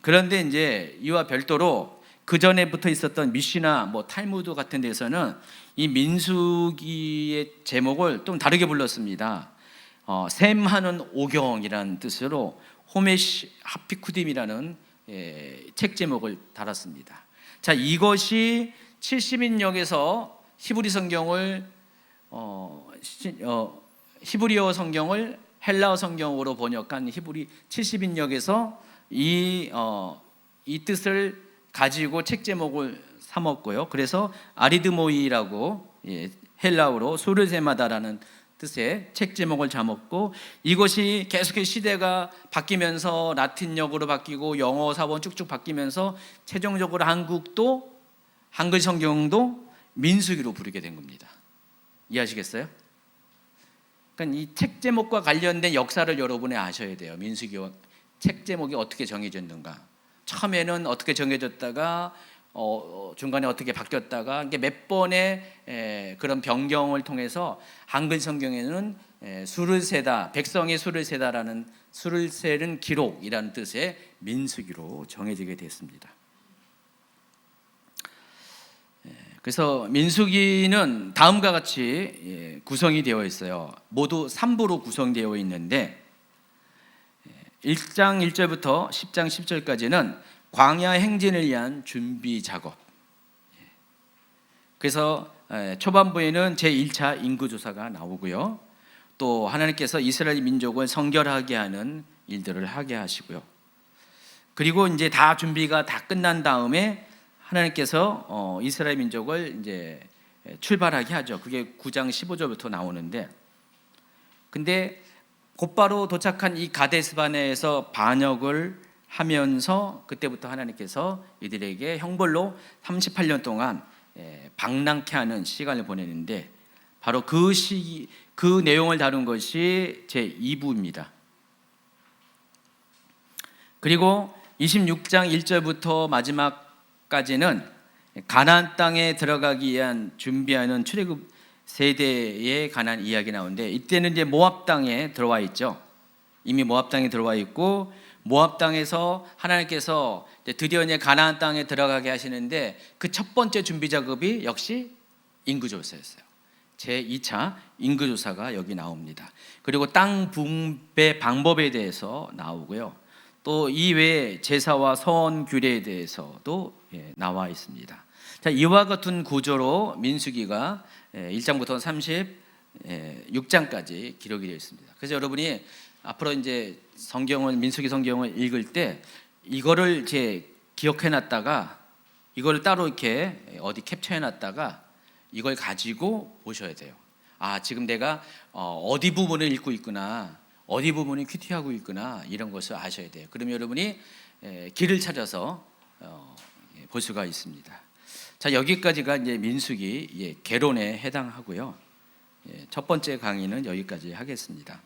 그런데 이제 이와 별도로 그 전에부터 있었던 미시나 탈무드 같은 데서는 이 민수기의 제목을 좀 다르게 불렀습니다. 셈하는 오경이라는 뜻으로 호메시 하피쿠딤이라는 책 제목을 달았습니다. 자, 이것이 70인역에서 히브리 성경을 히브리어 성경을 헬라어 성경으로 번역한 히브리 70인역에서 이 뜻을 가지고 책 제목을 삼았고요. 그래서 아리드모이라고 헬라어로 수르세마다라는 뜻의 책 제목을 잡았고, 이것이 계속해서 시대가 바뀌면서 라틴역으로 바뀌고 영어 사본 쭉쭉 바뀌면서 최종적으로 한글 성경도 민수기로 부르게 된 겁니다. 이해하시겠어요? 그러니까 이 책 제목과 관련된 역사를 여러분이 아셔야 돼요. 민수기와 책 제목이 어떻게 정해졌는가. 처음에는 어떻게 정해졌다가 중간에 어떻게 바뀌었다가 이게 몇 번의 그런 변경을 통해서 한글 성경에는 수를 세다, 백성의 수를 세다라는, 수를 세는 기록이라는 뜻의 민수기로 정해지게 됐습니다. 그래서 민수기는 다음과 같이 구성이 되어 있어요. 모두 3부로 구성되어 있는데 1장 1절부터 10장 10절까지는 광야 행진을 위한 준비 작업. 그래서 초반부에는 제1차 인구조사가 나오고요. 또 하나님께서 이스라엘 민족을 성결하게 하는 일들을 하게 하시고요. 그리고 이제 다 준비가 다 끝난 다음에 하나님께서 이스라엘 민족을 이제 출발하게 하죠. 그게 9장 15절부터 나오는데, 근데 곧바로 도착한 이 가데스바네에서 반역을 하면서 그때부터 하나님께서 이들에게 형벌로 38년 동안 방랑케 하는 시간을 보내는데, 바로 그 내용을 다룬 것이 제 2부입니다. 그리고 26장 1절부터 마지막까지는 가나안 땅에 들어가기 위한 준비하는 출애굽 세대에 관한 이야기 나오는데, 이때는 이제 모압 땅에 들어와 있죠. 이미 모압 땅에 들어와 있고, 모압 땅에서 하나님께서 드디어 이제 가나안 땅에 들어가게 하시는데, 그 첫 번째 준비 작업이 역시 인구조사였어요. 제2차 인구조사가 여기 나옵니다. 그리고 땅 분배 방법에 대해서 나오고요. 또 이외에 제사와 서원 규례에 대해서도 나와 있습니다. 자, 이와 같은 구조로 민수기가 1장부터 36장까지 기록이 되어 있습니다. 그래서 여러분이 앞으로 이제 민수기 성경을 읽을 때 이거를 이제 기억해 놨다가 이걸 따로 이렇게 어디 캡처해 놨다가 이걸 가지고 보셔야 돼요. 아, 지금 내가 어디 부분을 읽고 있구나, 어디 부분을 큐티하고 있구나, 이런 것을 아셔야 돼요. 그러면 여러분이 길을 찾아서 볼 수가 있습니다. 자, 여기까지가 이제 민수기 개론에 해당하고요. 첫 번째 강의는 여기까지 하겠습니다.